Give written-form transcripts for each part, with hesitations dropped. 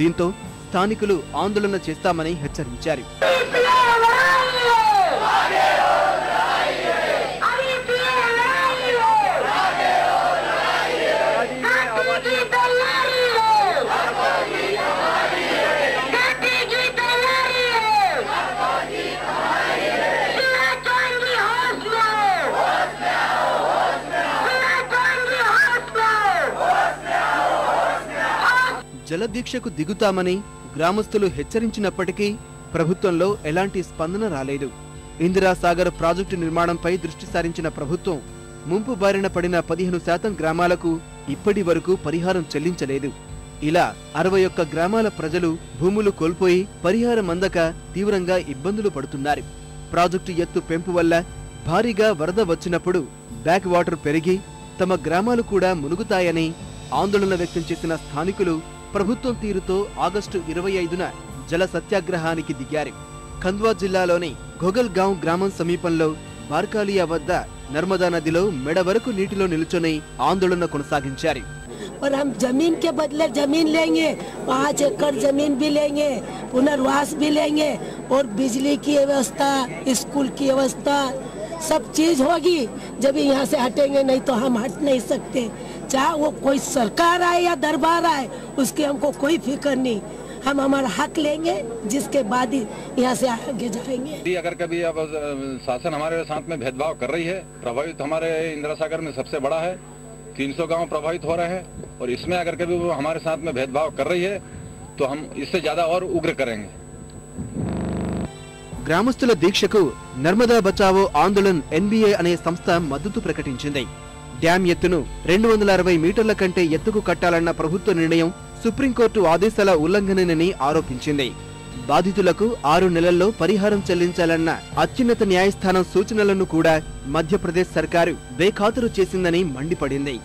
దీంతో స్థానికులు ఆందోళన చేస్తామని హెచ్చరించారు. జలదీక్షకు దిగుతామని గ్రామస్తులు హెచ్చరించినప్పటికీ ప్రభుత్వంలో ఎలాంటి స్పందన రాలేదు. ఇందిరాసాగర్ ప్రాజెక్టు నిర్మాణంపై దృష్టి సారించిన ప్రభుత్వం ముంపు బారిన పడిన 15% గ్రామాలకు ఇప్పటి వరకు పరిహారం చెల్లించలేదు. ఇలా 61 గ్రామాల ప్రజలు భూములు కోల్పోయి పరిహారం అందక తీవ్రంగా ఇబ్బందులు పడుతున్నారు. ప్రాజెక్టు ఎత్తు పెంపు వల్ల భారీగా వరద వచ్చినప్పుడు బ్యాక్ వాటర్ పెరిగి తమ గ్రామాలు కూడా మునుగుతాయని ఆందోళన వ్యక్తం చేసిన స్థానికులు ప్రభుత్వం తీరుతో ఆగస్టు 25న జల సత్యాగ్రహానికి దిగారు. ఖండ్వా జిల్లాలోని ఘోగల్గాంవ్ గ్రామం సమీపంలో బార్కాలియా వద్ద నర్మదా నదిలో మెడ వరకు నీటిలో నిలుచొని ఆందోళన కొనసాగించారు. और हम जमीन के बदले जमीन लेंगे, 5 एकड़ जमीन भी लेंगे, पुनर्वास भी लेंगे और बिजली की व्यवस्था, स्कूल की व्यवस्था सब चीज होगी जब यहाँ से हटेंगे, नहीं तो हम हट नहीं सकते। चाहे वो कोई सरकार आए या दरबार आए, उसकी हमको कोई फिक्र नहीं। हम हमारा हक लेंगे, जिसके बाद ही यहाँ से आगे जाएंगे। अगर कभी अब शासन हमारे साथ में भेदभाव कर रही है, प्रभावित हमारे इंदिरासागर में सबसे बड़ा है, 300 गांव प्रभावित हो रहे हैं और इसमें अगर कभी वो हमारे साथ में भेदभाव कर रही है तो हम इससे ज्यादा और उग्र करेंगे। గ్రామస్తుల దీక్షకు నర్మదా బచావో ఆందోళన్ ఎన్బీఏ అనే సంస్థ మద్దతు ప్రకటించింది. డ్యాం ఎత్తును 260 మీటర్ల కంటే ఎత్తుకు కట్టాలన్న ప్రభుత్వ నిర్ణయం సుప్రీంకోర్టు ఆదేశాల ఉల్లంఘనేనని ఆరోపించింది. బాధితులకు 6 నెలల్లో పరిహారం చెల్లించాలన్న అత్యున్నత న్యాయస్థానం సూచనలను కూడా మధ్యప్రదేశ్ సర్కారు బేఖాతరు చేసిందని మండిపడింది.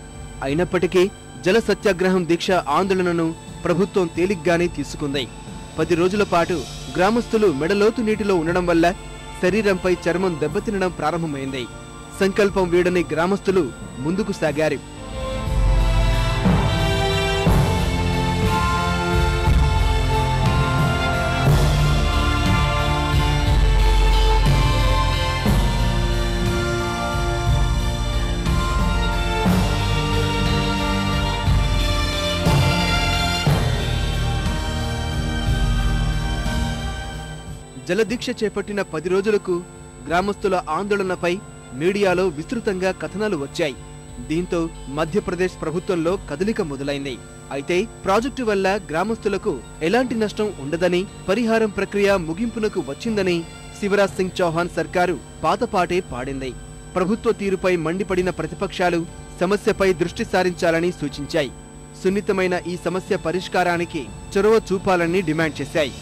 అయినప్పటికీ జల సత్యాగ్రహం దీక్ష ఆందోళనను ప్రభుత్వం తేలిగ్గానే తీసుకుంది. 10 రోజుల పాటు గ్రామస్తులు మెడలోతు నీటిలో ఉండడం వల్ల శరీరంపై చర్మం దెబ్బతినడం ప్రారంభమైంది. సంకల్పం వీడని గ్రామస్తులు ముందుకు సాగారు. జలదీక్ష చేపట్టిన 10 రోజులకు గ్రామస్తుల ఆందోళనపై మీడియాలో విస్తృతంగా కథనాలు వచ్చాయి. దీంతో మధ్యప్రదేశ్ ప్రభుత్వంలో కదలిక మొదలైంది. అయితే ప్రాజెక్టు వల్ల గ్రామస్తులకు ఎలాంటి నష్టం ఉండదని, పరిహారం ప్రక్రియ ముగింపునకు వచ్చిందని శివరాజ్ సింగ్ చౌహాన్ సర్కారు పాతపాటే పాడింది. ప్రభుత్వ తీరుపై మండిపడిన ప్రతిపక్షాలు సమస్యపై దృష్టి సారించాలని సూచించాయి. సున్నితమైన ఈ సమస్య పరిష్కారానికి చొరవ చూపాలని డిమాండ్ చేశాయి.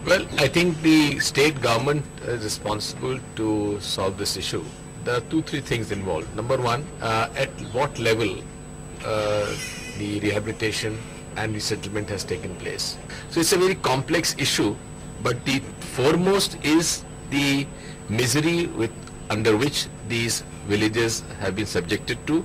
Well, I think the state government is responsible to solve this issue. There are 2-3 things involved. Number one, at what level the rehabilitation and resettlement has taken place. So it's a very complex issue, but the foremost is the misery under which these villages have been subjected to,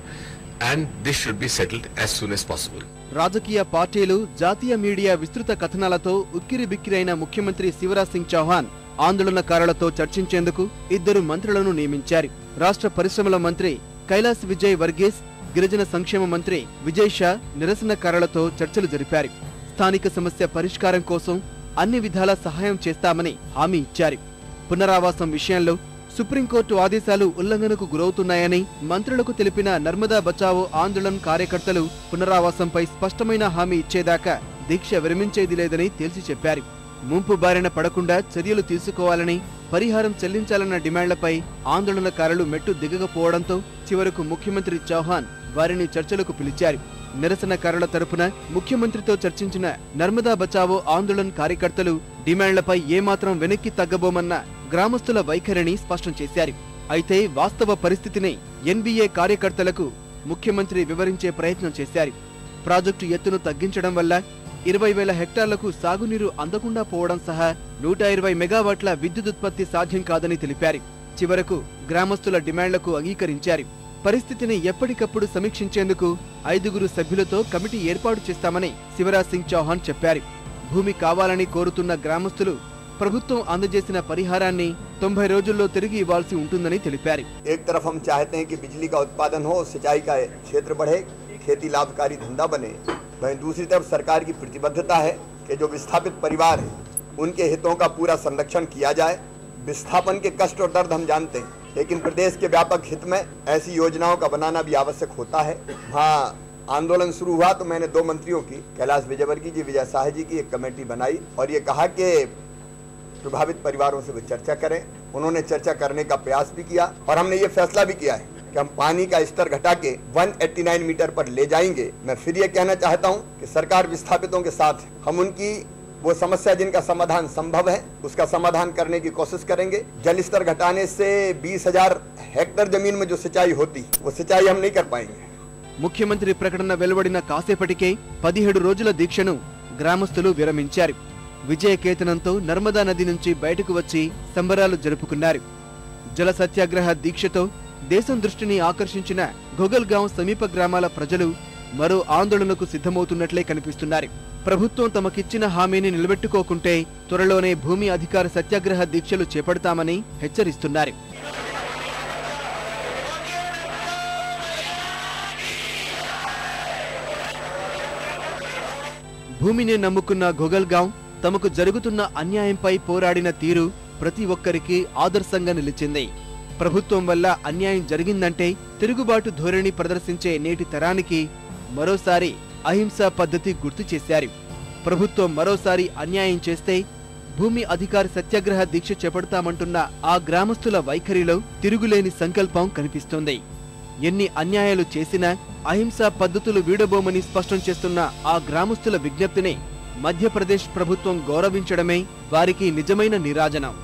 and this should be settled as soon as possible. రాజకీయ పార్టీలు, జాతీయ media విస్తృత కథనాలతో ఉక్కిరిబిక్కిరైన ముఖ్యమంత్రి శివరాజ్ సింగ్ చౌహాన్ ఆందోళనకారులతో చర్చించేందుకు 2 మంత్రులను నియమించారు. రాష్ట్ర పరిశ్రమల మంత్రి కైలాస్ విజయ్ వర్గీస్, గిరిజన సంక్షేమ మంత్రి విజయ్ షా నిరసనకారులతో చర్చలు జరిపారు. స్థానిక సమస్య పరిష్కారం కోసం అన్ని విధాల సహాయం చేస్తామని హామీ ఇచ్చారు. పునరావాసం విషయంలో సుప్రీంకోర్టు ఆదేశాలు ఉల్లంఘనకు గురవుతున్నాయని మంత్రులకు తెలిపిన నర్మదా బచావో ఆందోళన్ కార్యకర్తలు పునరావాసంపై స్పష్టమైన హామీ ఇచ్చేదాకా దీక్ష విరమించేది లేదని తేల్చి చెప్పారు. ముంపు బారిన పడకుండా చర్యలు తీసుకోవాలని, పరిహారం చెల్లించాలన్న డిమాండ్లపై ఆందోళనకారులు మెట్టు దిగకపోవడంతో చివరకు ముఖ్యమంత్రి చౌహాన్ వారిని చర్చలకు పిలిచారు. నిరసనకారుల తరపున ముఖ్యమంత్రితో చర్చించిన నర్మదా బచావో ఆందోళన్ కార్యకర్తలు డిమాండ్లపై ఏమాత్రం వెనక్కి తగ్గబోమన్న గ్రామస్తుల వైఖరిని స్పష్టం చేశారు. అయితే వాస్తవ పరిస్థితిని ఎన్బీఏ కార్యకర్తలకు ముఖ్యమంత్రి వివరించే ప్రయత్నం చేశారు. ప్రాజెక్టు ఎత్తును తగ్గించడం వల్ల 20,000 హెక్టార్లకు సాగునీరు అందకుండా పోవడం సహా 120 మెగావాట్ల విద్యుదుత్పత్తి సాధ్యం కాదని తెలిపారు. చివరకు గ్రామస్తుల డిమాండ్లకు అంగీకరించారు. పరిస్థితిని ఎప్పటికప్పుడు సమీక్షించేందుకు 5 సభ్యులతో కమిటీ ఏర్పాటు చేస్తామని శివరాజ్ సింగ్ చౌహాన్ చెప్పారు. భూమి కావాలని కోరుతున్న గ్రామస్తులు ప్రభుత్వం అందజేసిన పరిహారాన్ని 90 రోజుల్లో తిరిగి ఇవ్వాల్సి ఉంటుందని తెలిపారు. एक तरफ हम चाहते हैं कि बिजली का उत्पादन हो, सिंचाई का क्षेत्र बढ़े, खेती लाभकारी धंधा बने, वहीं दूसरी तरफ सरकार की प्रतिबद्धता है कि जो विस्थापित परिवार हैं उनके हितों का पूरा संरक्षण किया जाए। विस्थापन के कष्ट और दर्द हम जानते हैं, लेकिन प्रदेश के व्यापक हित में ऐसी योजनाओं का बनाना भी आवश्यक होता है। हाँ, आंदोलन शुरू हुआ तो मैंने 2 मंत्रियों की, कैलाश विजयवर्गीय जी, विजय शाह जी की एक कमेटी बनाई और ये कहा कि प्रभावित परिवारों से वो चर्चा करें। उन्होंने चर्चा करने का प्रयास भी किया और हमने ये फैसला भी किया है कि हम पानी का स्तर घटा के 189 मीटर पर ले जाएंगे। मैं फिर ये कहना चाहता हूँ कि सरकार विस्थापितों के साथ, हम उनकी वो समस्या जिनका समाधान संभव है उसका समाधान करने की कोशिश करेंगे। जल स्तर घटाने से 20,000 हेक्टेयर जमीन में जो सिंचाई होती वो सिंचाई हम नहीं कर पाएंगे। ముఖ్యమంత్రి ప్రకటన వెలువడిన కాసేపటికే 17 రోజుల దీక్షను గ్రామస్తులు విరమించారు. విజయకేతనంతో నర్మదా నది నుంచి బయటకు వచ్చి సంబరాలు జరుపుకున్నారు. జల సత్యాగ్రహ దీక్షతో దేశం దృష్టిని ఆకర్షించిన ఘొగల్గాం సమీప గ్రామాల ప్రజలు మరో ఆందోళనకు సిద్ధమవుతున్నట్లే కనిపిస్తున్నారు. ప్రభుత్వం తమకిచ్చిన హామీని నిలబెట్టుకోకుంటే త్వరలోనే భూమి అధికార సత్యాగ్రహ దీక్షలు చేపడతామని హెచ్చరిస్తున్నారు. భూమిని నమ్ముకున్న ఘొగల్గాం తమకు జరుగుతున్న అన్యాయంపై పోరాడిన తీరు ప్రతి ఒక్కరికి ఆదర్శంగా నిలిచింది. ప్రభుత్వం వల్ల అన్యాయం జరిగిందంటే తిరుగుబాటు ధోరణి ప్రదర్శించే నేటి తరానికి మరోసారి అహింసా పద్ధతి గుర్తు చేశారు. ప్రభుత్వం మరోసారి అన్యాయం చేస్తే భూమి అధికార సత్యాగ్రహ దీక్ష చేపడతామంటున్న ఆ గ్రామస్తుల వైఖరిలో తిరుగులేని సంకల్పం కనిపిస్తోంది. ఎన్ని అన్యాయాలు చేసినా అహింసా పద్ధతులు వీడబోమని స్పష్టం చేస్తున్న ఆ గ్రామస్తుల విజ్ఞప్తిని మధ్యప్రదేశ్ ప్రభుత్వం గౌరవించడమే వారికి నిజమైన నీరాజనం.